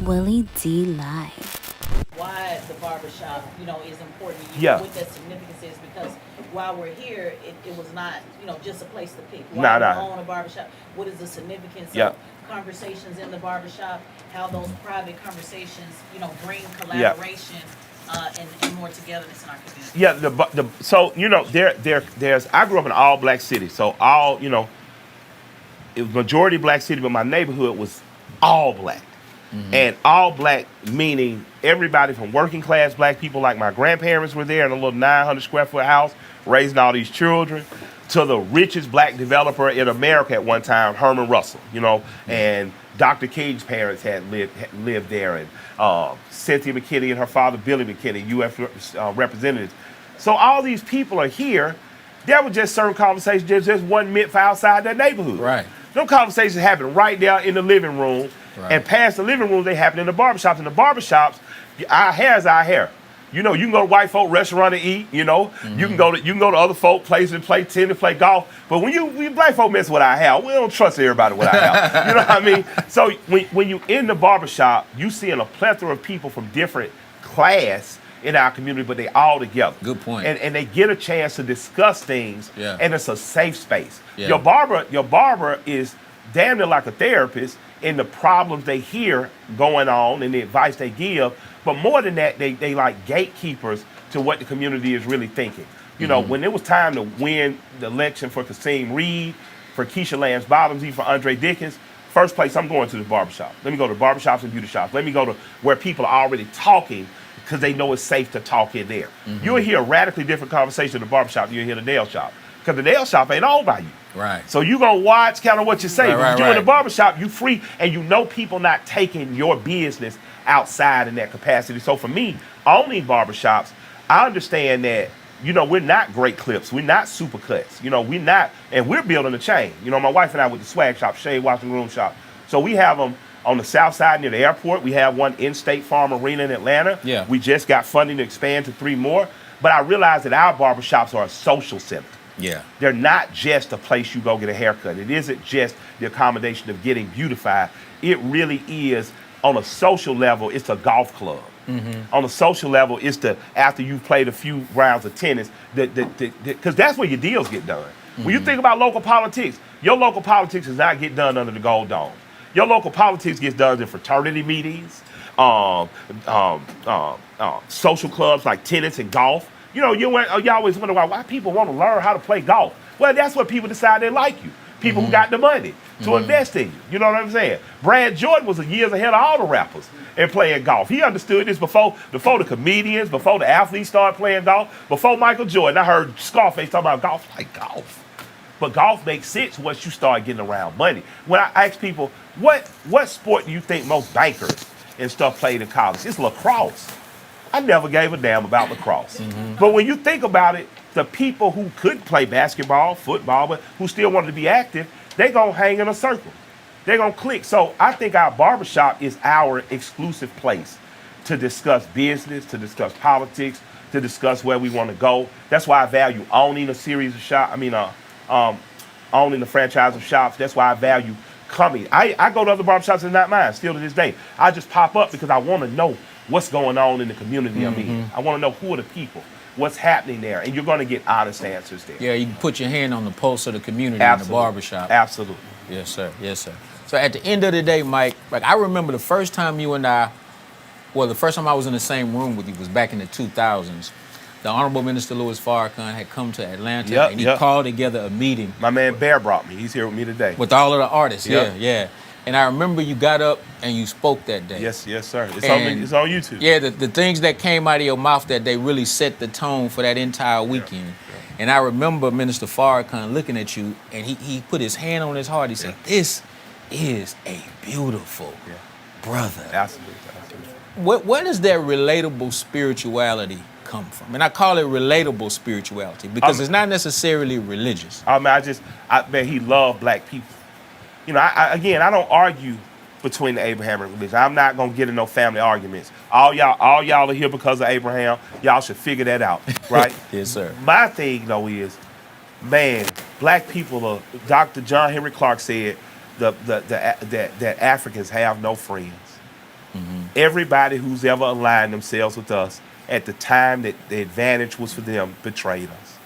Willie D Live. Why the barbershop, is important to you, what that significance is, because while we're here, it was not, just a place to pick. Why do you own a barbershop? What is the significance of conversations in the barbershop? How those private conversations, bring collaboration and more togetherness in our community. So there's I grew up in an all black city, so all it was majority black city, but my neighborhood was all black. And all black meaning everybody from working class black people like my grandparents were there in a little 900 square foot house raising all these children, to the richest black developer in America at one time, Herman Russell, and Dr. King's parents had lived there, and Cynthia McKinney and her father Billy McKinney, U.S. Representatives. So all these people are here. There were just certain conversations just wasn't meant for outside their neighborhood. Right. Those conversations happen right there in the living room. Right. And past the living room, they happen in the barbershops. In the barbershops, our hair is our hair. You can go to white folk restaurant and eat. You can go to other folk places and play tennis, play golf. But when we black folk mess with our hair, we don't trust everybody with our hair. You know what I mean? So when you in the barbershop, you seeing a plethora of people from different class in our community, but they all together. Good point. And they get a chance to discuss things, and it's a safe space. Yeah. Your barber is damn near like a therapist in the problems they hear going on and the advice they give. But more than that, they like gatekeepers to what the community is really thinking. When it was time to win the election for Kasim Reed, for Keisha Lance Bottoms, even for Andre Dickens, first place I'm going to the barbershop. Let me go to barbershops and beauty shops. Let me go to where people are already talking because they know it's safe to talk in there. You'll hear a radically different conversation in the barbershop than you'll hear the nail shop. Because the nail shop ain't owned by you. Right. So you going to watch kind of what you say. Right, When you're in the barbershop, you free, and people not taking your business outside in that capacity. So for me, owning barbershops, I understand that, we're not great clips. We're not super cuts. We're not, and we're building a chain. My wife and I with the swag shop, shade washing room shop. So we have them on the south side near the airport. We have one in State Farm Arena in Atlanta. Yeah. We just got funding to expand to 3 more. But I realize that our barbershops are a social center. Yeah. They're not just a place you go get a haircut. It isn't just the accommodation of getting beautified. It really is, on a social level, it's a golf club. On a social level, it's after you've played a few rounds of tennis, because that's where your deals get done. When you think about local politics, your local politics does not get done under the Gold Dome. Your local politics gets done in fraternity meetings, social clubs like tennis and golf. You always wonder why people want to learn how to play golf. Well, that's what people decide they like you. People who got the money to invest in you. You know what I'm saying? Brad Jordan was years ahead of all the rappers in playing golf. He understood this before the comedians, before the athletes started playing golf, before Michael Jordan. I heard Scarface talking about golf. Like, golf. But golf makes sense once you start getting around money. When I ask people, what sport do you think most bankers and stuff played in college? It's lacrosse. I never gave a damn about lacrosse. But when you think about it, the people who could play basketball, football, but who still wanted to be active, they're going to hang in a circle. They're going to click. So I think our barbershop is our exclusive place to discuss business, to discuss politics, to discuss where we want to go. That's why I value owning a series of shops. Owning the franchise of shops. That's why I value coming. I go to other barbershops and not mine, still to this day. I just pop up because I want to know what's going on in the community I'm in. I want to know who are the people, what's happening there, and you're going to get honest answers there. Yeah, you can put your hand on the pulse of the community Absolutely. in the barbershop. Absolutely. Yes, sir. Yes, sir. So at the end of the day, Mike, I remember the first time you and I, the first time I was in the same room with you was back in the 2000s. The Honorable Minister Louis Farrakhan had come to Atlanta, and he called together a meeting. My man Bear brought me. He's here with me today. With all of the artists, yeah. And I remember you got up and you spoke that day. Yes, sir. It's on YouTube. Yeah, the things that came out of your mouth that day really set the tone for that entire weekend. Yeah. And I remember Minister Farrakhan looking at you, and he put his hand on his heart. He said, "This is a beautiful brother." Absolutely. Where does that relatable spirituality come from? And I call it relatable spirituality because it's not necessarily religious. He loved black people. I don't argue between the Abrahamic religion. I'm not gonna get in no family arguments. All y'all are here because of Abraham. Y'all should figure that out, right? Yes, sir. My thing though is, man, black people are. Dr. John Henry Clark said that Africans have no friends. Everybody who's ever aligned themselves with us at the time that the advantage was for them betrayed us.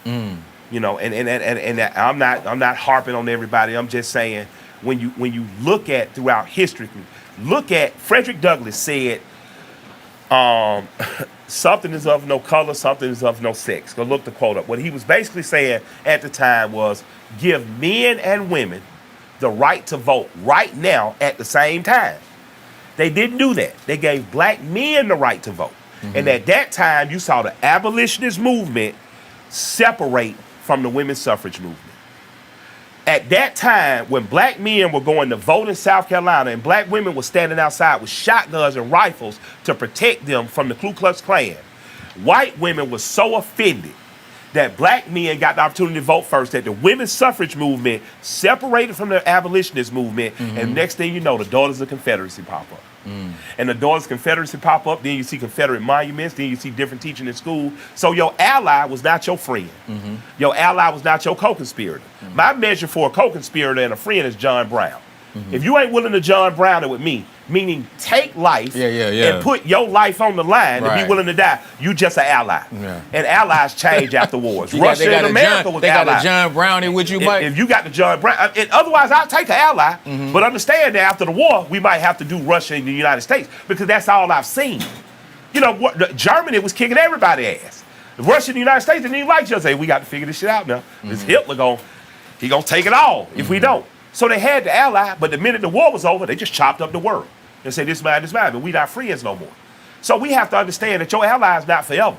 You know, and I'm not harping on everybody. I'm just saying when you look at throughout history, look at Frederick Douglass said, something is of no color, something is of no sex. Go look the quote up. What he was basically saying at the time was give men and women the right to vote right now at the same time. They didn't do that. They gave black men the right to vote. And at that time, you saw the abolitionist movement separate from the women's suffrage movement. At that time, when black men were going to vote in South Carolina and black women were standing outside with shotguns and rifles to protect them from the Ku Klux Klan, white women were so offended that black men got the opportunity to vote first, that the women's suffrage movement separated from the abolitionist movement, and next thing you know, the Daughters of Confederacy pop up. And the Daughters of Confederacy pop up, then you see Confederate monuments, then you see different teaching in school. So your ally was not your friend. Your ally was not your co-conspirator. My measure for a co-conspirator and a friend is John Brown. If you ain't willing to John Brown it with me, meaning take life and put your life on the line to be willing to die, you just an ally. And allies change after wars. Russia and America was allies. They got a John Brown in with you, Mike? If you got the John Brown, and otherwise I'll take an ally, but understand that after the war, we might have to do Russia and the United States because that's all I've seen. You know, Germany was kicking everybody's ass. Russia and the United States didn't even like each other. Say, we got to figure this shit out now. This Hitler gonna take it all if we don't. So they had to ally, but the minute the war was over, they just chopped up the world and said, this man, but we not friends no more. So we have to understand that your ally is not forever.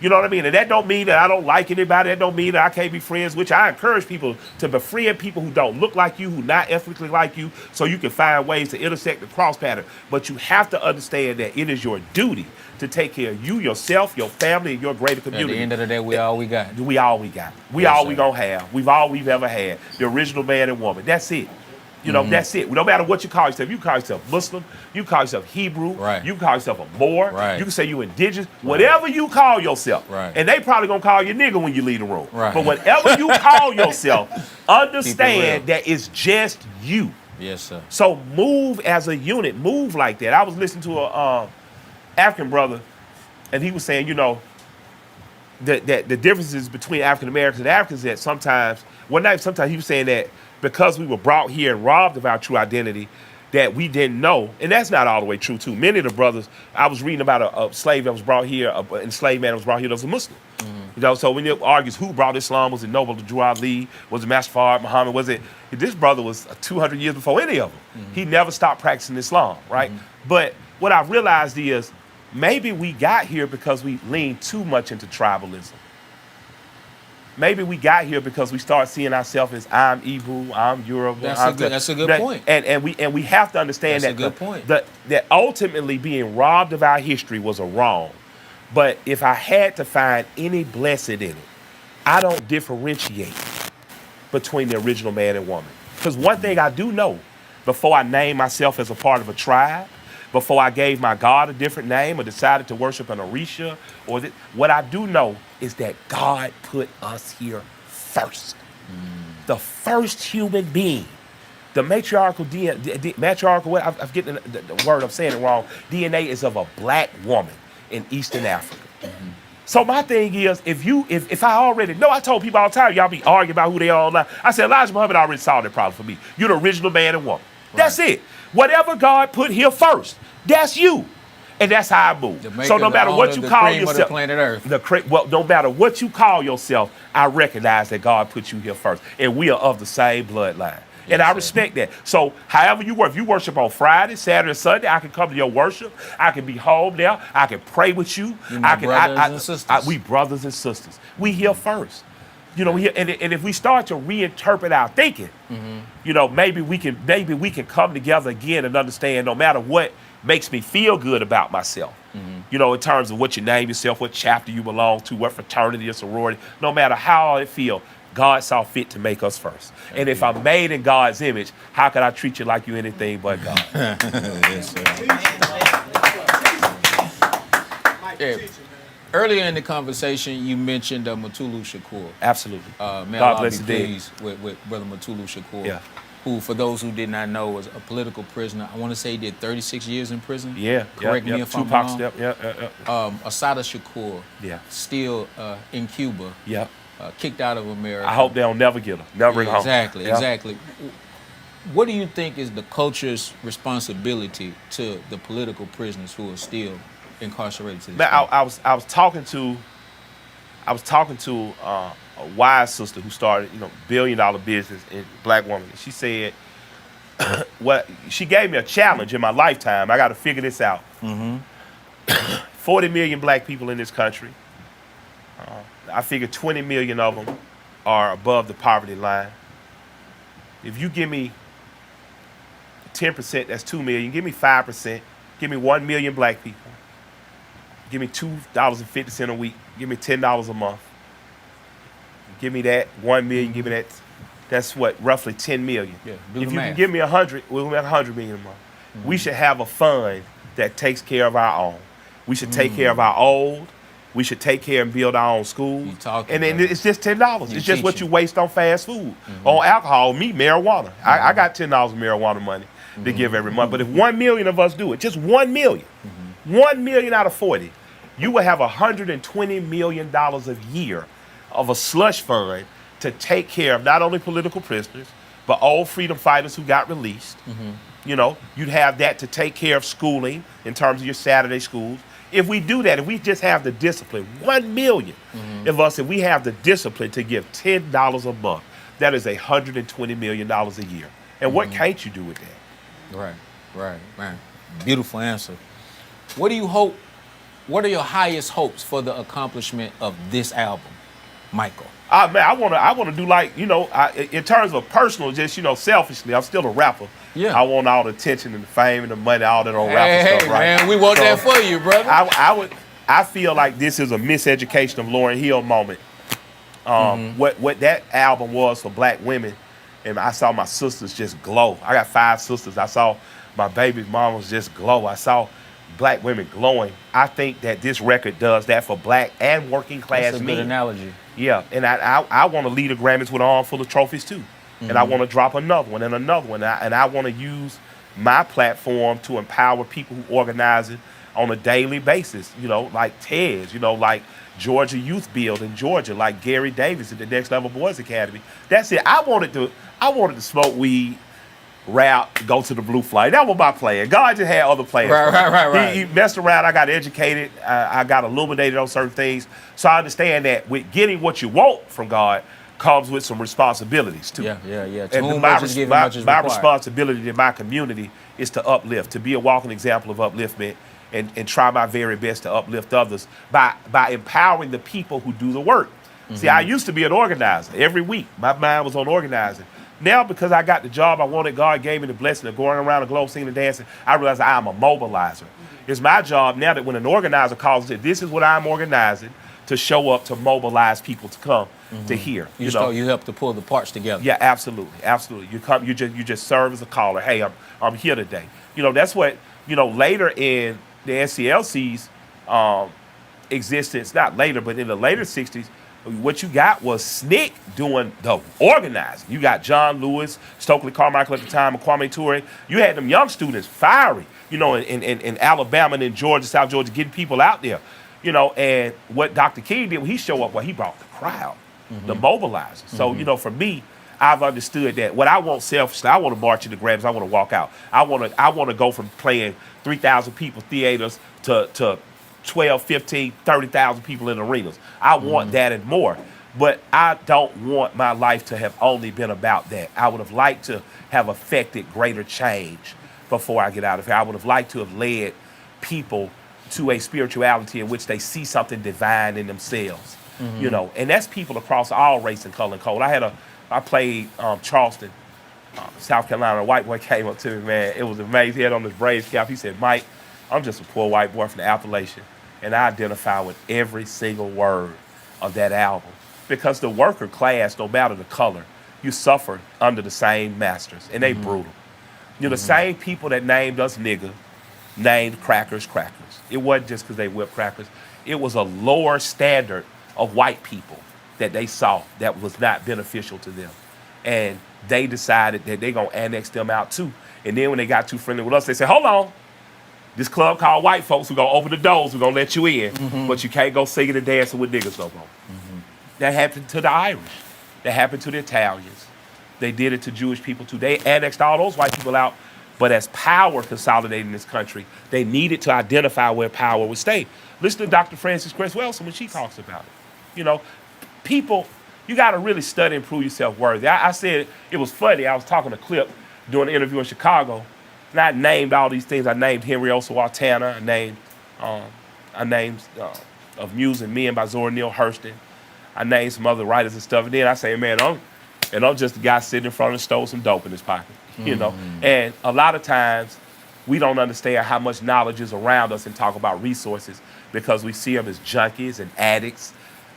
You know what I mean? And that don't mean that I don't like anybody. That don't mean that I can't be friends, which I encourage people to befriend people who don't look like you, who not ethnically like you, so you can find ways to intersect the cross pattern. But you have to understand that it is your duty to take care of you, yourself, your family, and your greater community. At the end of the day, we all we got. We all we got. We all we gonna have. We've all we've ever had. The original man and woman. That's it. You know, that's it. No matter what you call yourself. You call yourself Muslim. You call yourself Hebrew. You can call yourself a Moor. You can say you indigenous. Whatever you call yourself. And they probably going to call you nigga when you leave the room. But whatever you call yourself, understand that it's just you. Yes, sir. So move as a unit. Move like that. I was listening to a African brother, and he was saying, you know, that the differences between African Americans and Africans that sometimes he was saying that because we were brought here and robbed of our true identity, that we didn't know. And that's not all the way true, too. Many of the brothers, I was reading about a slave that was brought here, an enslaved man that was brought here that was a Muslim. You know, so when it argues who brought Islam, was it Noble Drew Ali, was it Master Fard, Muhammad, was it, this brother was 200 years before any of them. He never stopped practicing Islam, right? But what I realized is maybe we got here because we leaned too much into tribalism. Maybe we got here because we start seeing ourselves as I'm Igbo, I'm Yoruba. That's a good point. And we have to understand that ultimately being robbed of our history was a wrong. But if I had to find any blessed in it, I don't differentiate between the original man and woman. Because one thing I do know, before I named myself as a part of a tribe, before I gave my God a different name or decided to worship an Orisha, what I do know is that God put us here first. The first human being. The matriarchal DNA, I'm getting the word, I'm saying it wrong, DNA is of a black woman in Eastern Africa. So my thing is, if I already know, I told people all the time, y'all be arguing about who they are online. I said, Elijah Muhammad already solved that problem for me. You're the original man and woman. That's it. Whatever God put here first, that's you. And that's how I move. So no matter what you call yourself, planet Earth. No matter what you call yourself, I recognize that God put you here first. And we are of the same bloodline. And I respect that. So however you work, if you worship on Friday, Saturday, Sunday, I can come to your worship. I can be home there. I can pray with you. Brothers and sisters. We brothers and sisters. We here first. You know, and if we start to reinterpret our thinking, you know, maybe we can come together again and understand no matter what makes me feel good about myself. You know, in terms of what you name yourself, what chapter you belong to, what fraternity or sorority, no matter how I feel, God saw fit to make us first. And if I'm made in God's image, how can I treat you like you anything but God? Yes, sir. Earlier in the conversation, you mentioned Mutulu Shakur. Absolutely. May God bless you, please, with Brother Mutulu Shakur. who, for those who did not know, was a political prisoner. I want to say he did 36 years in prison. Yeah. Correct me if I'm Tupac wrong. step. Asada Shakur. Yeah. Still in Cuba. Yeah. Kicked out of America. I hope they don't never get him. Never bring home. Exactly. Exactly. What do you think is the culture's responsibility to the political prisoners who are still incarcerated to this Man, day? I was talking to a wise sister who started, $1 billion business, in black woman. She said, she gave me a challenge in my lifetime. I got to figure this out. 40 million black people in this country. I figure 20 million of them are above the poverty line. If you give me 10%, that's 2 million. Give me 5%. Give me 1 million black people. Give me $2.50 a week. Give me $10 a month. Give me that 1 million. Give me that. That's what, roughly 10 million. Yeah, if you can give me 100, we'll make 100 million a month. We should have a fund that takes care of our own. We should take care of our old. We should take care and build our own schools. And then it's just $10. It's just what you waste on fast food, on alcohol, meat, marijuana. I got $10 of marijuana money to give every month. But if 1 million of us do it, just 1 million, 1 million out of 40, you will have $120 million a year of a slush fund to take care of not only political prisoners, but old freedom fighters who got released. You'd have that to take care of schooling in terms of your Saturday schools. If we do that, if we just have the discipline, 1 million of us, if we have the discipline to give $10 a month, that is $120 million a year. And what can't you do with that? Right, man. Beautiful answer. What do you hope, what are your highest hopes for the accomplishment of this album, Michael? Man, I want to do like, in terms of personal, just, selfishly, I'm still a rapper. Yeah. I want all the attention and the fame and the money, all that old rapper stuff, right? Man, we want that for you, brother. I feel like this is a miseducation of Lauryn Hill moment. What that album was for black women, and I saw my sisters just glow. I got 5 sisters. I saw my baby mamas just glow. I saw black women glowing. I think that this record does that for black and working class men. That's a good analogy. Yeah, and I want to lead the Grammys with an arm full of trophies too. And I want to drop another one and another one. And I want to use my platform to empower people who organize it on a daily basis, like TEDS, like Georgia Youth Build in Georgia, like Gary Davis at the Next Level Boys Academy. That's it. I wanted to smoke weed, rap, go to the Blue Flight. That was my plan. God just had other plans. Right. He messed around. I got educated. I got illuminated on certain things. So I understand that with getting what you want from God comes with some responsibilities too. Yeah. And my responsibility to my community is to uplift, to be a walking example of upliftment, and try my very best to uplift others by empowering the people who do the work. See, I used to be an organizer. Every week, my mind was on organizing. Now, because I got the job I wanted, God gave me the blessing of going around the globe singing and dancing, I realize I am a mobilizer. It's my job now that when an organizer calls and says, this is what I'm organizing, to show up to mobilize people to come to hear. You help to pull the parts together. Yeah, absolutely. You come, you just serve as a caller. Hey, I'm here today. That's what later in the NCLC's existence, not later, but in the later '60s, what you got was SNCC doing the organizing. You got John Lewis, Stokely Carmichael at the time, and Kwame Ture. You had them young students, fiery, in Alabama and in Georgia, South Georgia, getting people out there. And what Dr. King did when he showed up, he brought the crowd, the mobilizers. So, for me, I've understood that what I want selfishly, I want to march in the Grammys, I want to walk out. I want to go from playing 3,000 people theaters to 12, 15, 30,000 people in arenas. I want that and more. But I don't want my life to have only been about that. I would have liked to have affected greater change before I get out of here. I would have liked to have led people to a spirituality in which they see something divine in themselves, and that's people across all race and color and code. I played Charleston, South Carolina. A white boy came up to me, man. It was amazing. He had on his Braves cap. He said, Mike, I'm just a poor white boy from the Appalachian, and I identify with every single word of that album because the worker class, no matter the color, you suffer under the same masters, and they brutal. The same people that named us nigga named crackers. It wasn't just because they whipped crackers. It was a lower standard of white people that they saw that was not beneficial to them. And they decided that they're going to annex them out too. And then when they got too friendly with us, they said, hold on. This club called white folks, we're going to open the doors, we're going to let you in, but you can't go singing and dancing with niggas no more. That happened to the Irish. That happened to the Italians. They did it to Jewish people too. They annexed all those white people out, but as power consolidated in this country, they needed to identify where power would stay. Listen to Dr. Frances Cress Welsing when she talks about it. You know, people, you got to really study and prove yourself worthy. I said, it was funny, I was talking to Clip doing an interview in Chicago, and I named all these things. I named Henry Osawatana, I named Of Muse and Men by Zora Neale Hurston. I named some other writers and stuff, and then I say, man, I'm just the guy sitting in front of the stove, some dope in his pocket, you know? And a lot of times, we don't understand how much knowledge is around us and talk about resources because we see them as junkies and addicts.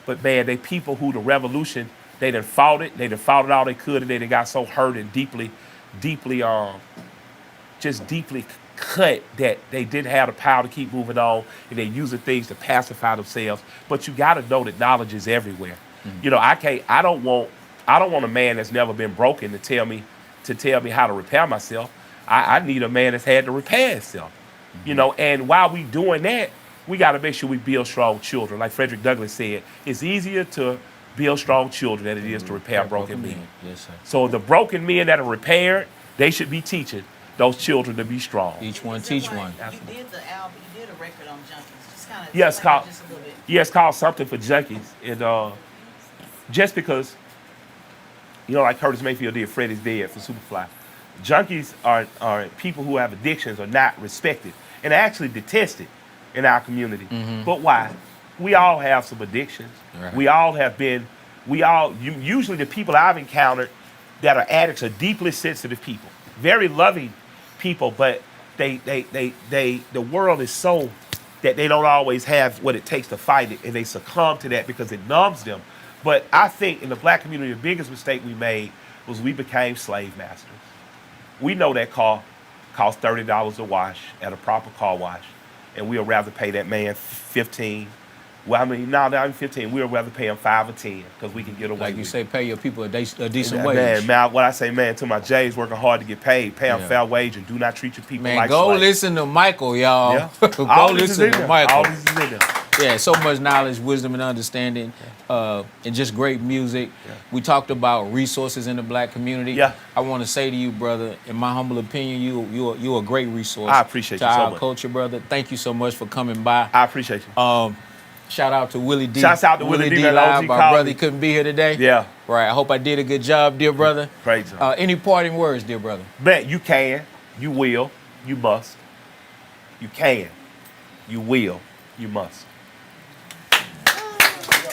But man, they people who the revolution, they done fought it all they could, and they done got so hurt and deeply cut that they didn't have the power to keep moving on, and they're using things to pacify themselves. But you gotta know that knowledge is everywhere. You know, I don't want a man that's never been broken to tell me how to repair myself. I need a man that's had to repair himself. You know, and while we doing that, we got to make sure we build strong children. Like Frederick Douglass said, it's easier to build strong children than it is to repair broken men. Yes, sir. So the broken men that are repaired, they should be teaching those children to be strong. Each one teach one. You did the album, you did a record on junkies. Just kind of Yes, just a little bit. Yeah, it's called Something for Junkies. And just because, you know, like Curtis Mayfield did Freddy's Dead for Superfly, junkies are people who have addictions are not respected and actually detested in our community. But why? We all have some addictions. Right. We all have been, usually the people I've encountered that are addicts are deeply sensitive people, very loving people, but the world is so that they don't always have what it takes to fight it, and they succumb to that because it numbs them. But I think in the black community, the biggest mistake we made was we became slave masters. We know that car costs $30 to wash at a proper car wash, and we'll rather pay that man $15. Well, I mean, not even 15. We'll rather pay him 5 or 10 because we can get away. Like you say, pay your people a decent wage. wage. Man, what I say, man, to my J's working hard to get paid, pay them fair wage, and do not treat your people like go slaves. listen to Michael, y'all. Yeah. Go listen to Michael. All this is in there. Yeah, so much knowledge, wisdom, and understanding, and just great music. Yeah. We talked about resources in the black community. Yeah. I want to say to you, brother, in my humble opinion, you're a great resource. I appreciate you so much. To our culture, brother. Thank you so much for coming by. I appreciate you. Shout out to Willie D. Shouts out to Willie D. Live. My brother couldn't be here today. Yeah. Right. I hope I did a good job, dear brother. Great job. Any parting words, dear brother? Man, you can, you will, you must. You can, you will, you must.